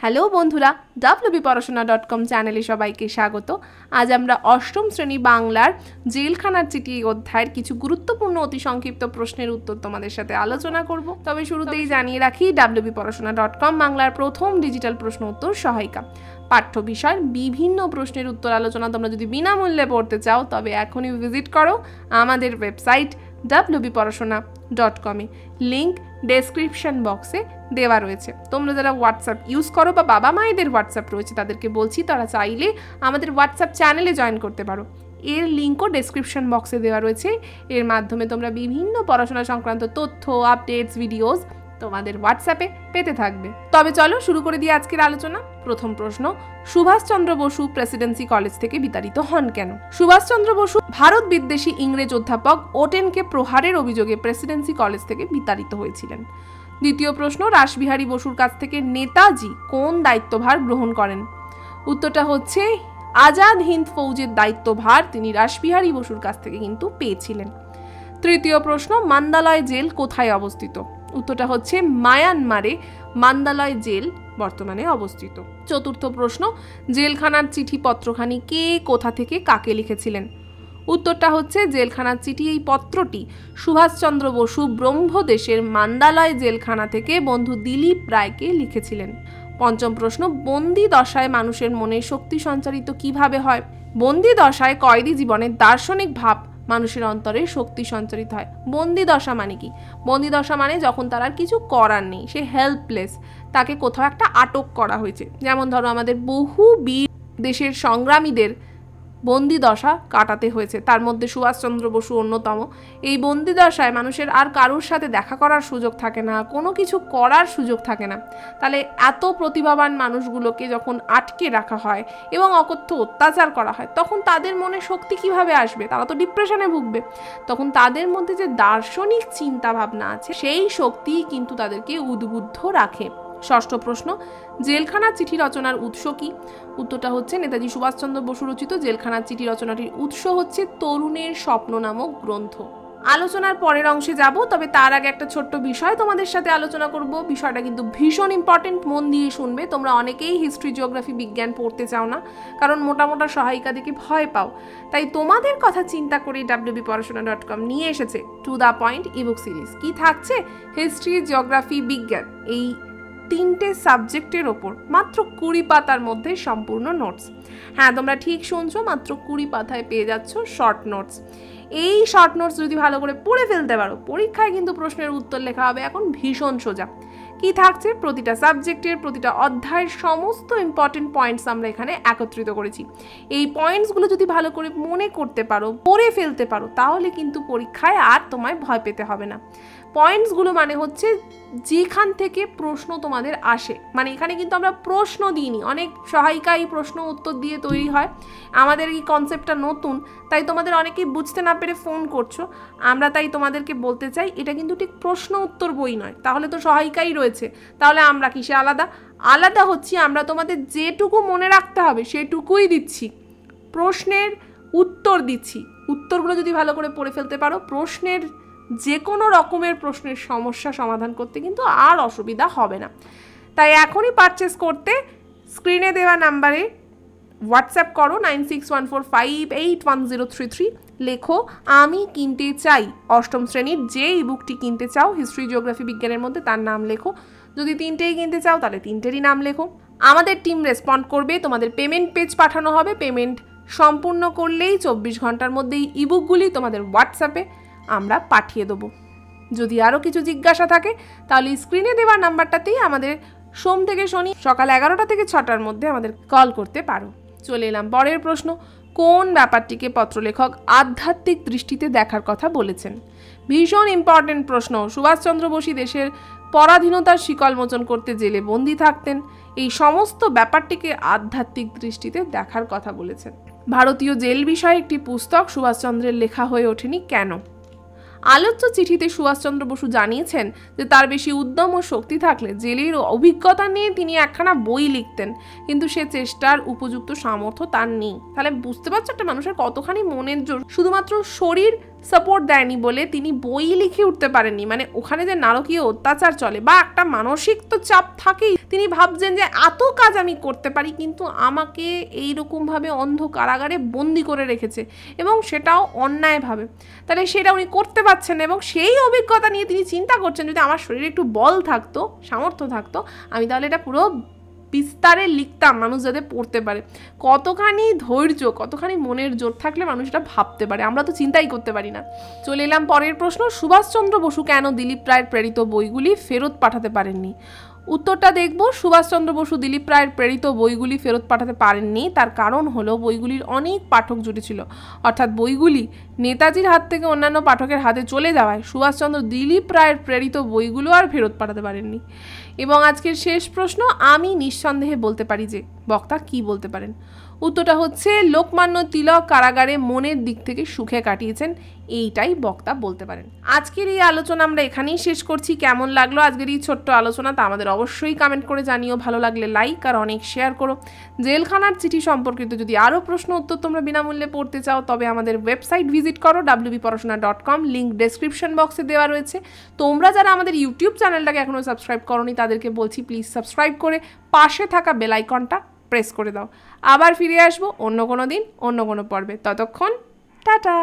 Hello বন্ধুরা, wbporashona.com চ্যানেলে সবাইকে স্বাগত। আজ আমরা অষ্টম শ্রেণী বাংলার জেলখানার চিঠি অধ্যায়ের কিছু গুরুত্বপূর্ণ অতি সংক্ষিপ্ত প্রশ্নের উত্তর তোমাদের সাথে আলোচনা করব। তবে শুরুতেই জানিয়ে রাখি, wbporashona.com বাংলার প্রথম ডিজিটাল প্রশ্ন উত্তর সহায়িকা। পাঠ্য বিষয়ের বিভিন্ন প্রশ্নের উত্তর আলোচনা তোমরা যদি বিনামূল্যে পড়তে চাও তবে এখনই ভিজিট করো আমাদের ওয়েবসাইট wbporashona.com-এ। লিঙ্ক ডেসক্রিপশন বক্সে দেওয়া রয়েছে। তোমরা যারা হোয়াটসঅ্যাপ ইউজ করো বা বাবা মায়েদের হোয়াটসঅ্যাপ রয়েছে তাদেরকে বলছি তারা চাইলে আমাদের হোয়াটসঅ্যাপ চ্যানেলে জয়েন করতে পারো। এর লিঙ্কও ডেসক্রিপশন বক্সে দেওয়া রয়েছে। এর মাধ্যমে তোমরা বিভিন্ন পড়াশোনা সংক্রান্ত তথ্য, আপডেটস, ভিডিওস তোমাদের হোয়াটসঅ্যাপে পেতে থাকবে। তবে চলো শুরু করে দিই আজকের আলোচনা। প্রথম প্রশ্ন, সুভাষচন্দ্র বসু প্রেসিডেন্সি কলেজ থেকে বিতাড়িত হন কেন? সুভাষচন্দ্র বসু ভারত বিদ্বেষী ইংরেজ অধ্যাপক ওটেনকে প্রহারের অভিযোগে প্রেসিডেন্সি কলেজ থেকে বিতাড়িত হয়েছিলেন। দ্বিতীয় প্রশ্ন, রাসবিহারী বসুর কাছ থেকে নেতাজি কোন দায়িত্বভার গ্রহণ করেন? উত্তরটা হচ্ছে আজাদ হিন্দ ফৌজের দায়িত্বভার তিনি রাসবিহারী বসুর কাছ থেকে কিন্তু পেয়েছিলেন। তৃতীয় প্রশ্ন, মান্দালয় জেল কোথায় অবস্থিত? উত্তরটা হচ্ছে মায়ানমারে মান্দালয় জেল বর্তমানে অবস্থিত। চতুর্থ প্রশ্ন, জেলখানার চিঠি পত্রখানি কে কোথা থেকে কাকে লিখেছিলেন? উত্তরটা হচ্ছে জেলখানার চিঠি এই পত্রটি সুভাষচন্দ্র বসু ব্রহ্মদেশের মান্দালয় জেলখানা থেকে বন্ধু দিলীপ রায়কে লিখেছিলেন। পঞ্চম প্রশ্ন, বন্দি দশায় মানুষের মনে শক্তি সঞ্চারিত কিভাবে হয়? বন্দি দশায় কয়েদি জীবনের দার্শনিক ভাব মানুষের অন্তরে শক্তি সঞ্চারিত হয়। বন্দি দশা মানে কি? বন্দি দশা মানে যখন তার আর কিছু করার নেই, সে হেল্পলেস, তাকে কোথাও একটা আটক করা হয়েছে। যেমন ধরো আমাদের বহু বীর দেশের সংগ্রামীদের বন্দি দশা কাটাতে হয়েছে, তার মধ্যে সুভাষচন্দ্র বসু অন্যতম। এই বন্দি দশায় মানুষের আর কারোর সাথে দেখা করার সুযোগ থাকে না, কোনো কিছু করার সুযোগ থাকে না। তাহলে এত প্রতিভাবান মানুষগুলোকে যখন আটকে রাখা হয় এবং অকথ্য অত্যাচার করা হয় তখন তাদের মনে শক্তি কিভাবে আসবে? তারা তো ডিপ্রেশনে ভুগবে। তখন তাদের মধ্যে যে দার্শনিক চিন্তা ভাবনা আছে সেই শক্তি কিন্তু তাদেরকে উদ্বুদ্ধ রাখে। ষষ্ঠ প্রশ্ন, জেলখানার চিঠি রচনার উৎস কি? উত্তরটা হচ্ছে নেতাজি সুভাষচন্দ্র বসু রচিত জেলখানার চিঠি রচনাটির উৎস হচ্ছে তরুণের স্বপ্ন নামক গ্রন্থ। আলোচনার পরের অংশে যাব, তবে তার আগে একটা ছোট্ট বিষয় তোমাদের সাথে আলোচনা করব। বিষয়টা কিন্তু ভীষণ ইম্পর্টেন্ট, মন দিয়ে শুনবে। তোমরা অনেকেই হিস্ট্রি, জিওগ্রাফি, বিজ্ঞান পড়তে চাও না, কারণ মোটা মোটা সহায়িকা দেখে ভয় পাও। তাই তোমাদের কথা চিন্তা করে wbporashona.com নিয়ে এসেছে to the point ebook series. কি থাকছে? হিস্ট্রি, জিওগ্রাফি, বিজ্ঞান এই তিনটে সাবজেক্টের ওপর মাত্র 20 পাতার মধ্যে সম্পূর্ণ নোটস। হ্যাঁ, তোমরা ঠিক শুনছো, মাত্র 20 পাতায় পেয়ে যাচ্ছ শর্ট নোটস। এই শর্ট নোটস যদি ভালো করে পড়ে ফেলতে পারো, পরীক্ষায় কিন্তু প্রশ্নের উত্তর লেখা হবে এখন ভীষণ সোজা। কি থাকছে? প্রতিটা সাবজেক্টের প্রতিটা অধ্যায়ের সমস্ত ইম্পর্টেন্ট পয়েন্টস আমরা এখানে একত্রিত করেছি। এই পয়েন্টসগুলো যদি ভালো করে মনে করতে পারো, পড়ে ফেলতে পারো, তাহলে কিন্তু পরীক্ষায় আর তোমায় ভয় পেতে হবে না। পয়েন্টসগুলো মানে হচ্ছে যেখান থেকে প্রশ্ন তোমাদের আসে, মানে এখানে কিন্তু আমরা প্রশ্ন দিইনি। অনেক সহায়িকা এই প্রশ্ন উত্তর দিয়ে তৈরি হয়। আমাদের এই কনসেপ্টটা নতুন, তাই তোমাদের অনেকেই বুঝতে না পেরে ফোন করছো। আমরা তাই তোমাদেরকে বলতে চাই, এটা কিন্তু ঠিক প্রশ্ন উত্তর বই নয়। তাহলে তো সহায়িকাই রয়েছে, তাহলে আমরা কিসে আলাদা? আলাদা হচ্ছি আমরা তোমাদের যেটুকু মনে রাখতে হবে সেটুকুই দিচ্ছি, প্রশ্নের উত্তর দিচ্ছি। উত্তরগুলো যদি ভালো করে পড়ে ফেলতে পারো, প্রশ্নের যে কোনো রকমের প্রশ্নের সমস্যা সমাধান করতে কিন্তু আর অসুবিধা হবে না। তাই এখনই পারচেস করতে স্ক্রিনে দেওয়া নাম্বারে হোয়াটসঅ্যাপ করো 9614581033। লেখো আমি কিনতে চাই। অষ্টম শ্রেণীর যে ইবুকটি কিনতে চাও হিস্ট্রি, জিওগ্রাফি, বিজ্ঞানের মধ্যে তার নাম লেখো। যদি তিনটেই কিনতে চাও তাহলে তিনটেরই নাম লেখো। আমাদের টিম রেসপন্ড করবে, তোমাদের পেমেন্ট পেজ পাঠানো হবে। পেমেন্ট সম্পূর্ণ করলেই 24 ঘন্টার মধ্যেই ইবুকগুলি তোমাদের হোয়াটসঅ্যাপে আমরা পাঠিয়ে দেবো। যদি আরও কিছু জিজ্ঞাসা থাকে তাহলে স্ক্রিনে দেওয়া নাম্বারটাতেই আমাদের সোম থেকে শনি সকাল 11টা থেকে 6টার মধ্যে আমাদের কল করতে পারো। চলে এলাম পরের প্রশ্ন, কোন ব্যাপারটিকে পত্রলেখক আধ্যাত্মিক দৃষ্টিতে দেখার কথা বলেছেন? ভীষণ ইম্পর্টেন্ট প্রশ্ন। সুভাষচন্দ্র বসু দেশের পরাধীনতার শিকল মোচন করতে জেলে বন্দী থাকতেন। এই সমস্ত ব্যাপারটিকে আধ্যাত্মিক দৃষ্টিতে দেখার কথা বলেছেন। ভারতীয় জেল বিষয়ে একটি পুস্তক সুভাষচন্দ্রের লেখা হয়ে ওঠেনি কেন? আলোচ্য চিঠিতে সুভাষচন্দ্র বসু জানিয়েছেন যে তার বেশি উদ্যম ও শক্তি থাকলে জেলের অভিজ্ঞতা নিয়ে তিনি একখানা বই লিখতেন, কিন্তু সে চেষ্টার উপযুক্ত সামর্থ্য তার নেই। তাহলে বুঝতে পারছো একটা মানুষের কতখানি মনের জোর। শুধুমাত্র শরীর সাপোর্ট দেয়নি বলে তিনি বই লিখে উঠতে পারেননি। মানে ওখানে যে নারকীয় অত্যাচার চলে বা একটা মানসিক তো চাপ থাকেই, তিনি ভাবছেন যে এত কাজ আমি করতে পারি, কিন্তু আমাকে এইরকমভাবে অন্ধ কারাগারে বন্দি করে রেখেছে এবং সেটাও অন্যায়ভাবে। তাহলে সেটা উনি করতে পারছেন না এবং সেই অভিজ্ঞতা নিয়ে তিনি চিন্তা করছেন যদি আমার শরীরে একটু বল থাকতো, সামর্থ্য থাকতো, আমি তাহলে এটা পুরো বিস্তারে লিখতাম, মানুষ যাতে পড়তে পারে। কতখানি ধৈর্য, কতখানি মনের জোর থাকলে মানুষ এটা ভাবতে পারে, আমরা তো চিন্তাই করতে পারি না। চলে এলাম পরের প্রশ্ন, সুভাষচন্দ্র বসু কেন দিলীপ রায়ের প্রেরিত বইগুলি ফেরত পাঠাতে পারেননি? উত্তরটা দেখব। সুভাষচন্দ্র বসু দিলীপ রায়ের প্রেরিত বইগুলি ফেরত পাঠাতে পারেননি, তার কারণ হলো বইগুলির অনেক পাঠক জুড়ে ছিল। অর্থাৎ বইগুলি নেতাজির হাত থেকে অন্যান্য পাঠকের হাতে চলে যাওয়ায় সুভাষচন্দ্র দিলীপ রায়ের প্রেরিত বইগুলো আর ফেরত পাঠাতে পারেননি। এবং আজকের শেষ প্রশ্ন, আমি নিঃসন্দেহে বলতে পারি যে, বক্তা কি বলতে পারেন? উত্তরটা হচ্ছে লোকমান্য তিলক কারাগারে মনের দিক থেকে সুখে কাটিয়েছেন, এইটাই বক্তা বলতে পারেন। আজকের এই আলোচনা আমরা এখানেই শেষ করছি। কেমন লাগলো আজকের এই ছোট্ট আলোচনা তা আমাদের অবশ্যই কমেন্ট করে জানিও। ভালো লাগলে লাইক আর অনেক শেয়ার করো। জেলখানার চিঠি সম্পর্কিত যদি আরও প্রশ্ন উত্তর তোমরা বিনামূল্যে পড়তে চাও তবে আমাদের ওয়েবসাইট ভিজিট করো wbporashona.com, লিঙ্ক ডেসক্রিপশন বক্সে দেওয়া রয়েছে। তোমরা যারা আমাদের ইউটিউব চ্যানেলটাকে এখনও সাবস্ক্রাইব করোনি তাদেরকে বলছি প্লিজ সাবস্ক্রাইব করে পাশে থাকা বেল আইকনটা প্রেস করে দাও। আবার ফিরে আসবো অন্য কোনো দিন অন্য কোনো পর্বে। ততক্ষণ টাটা।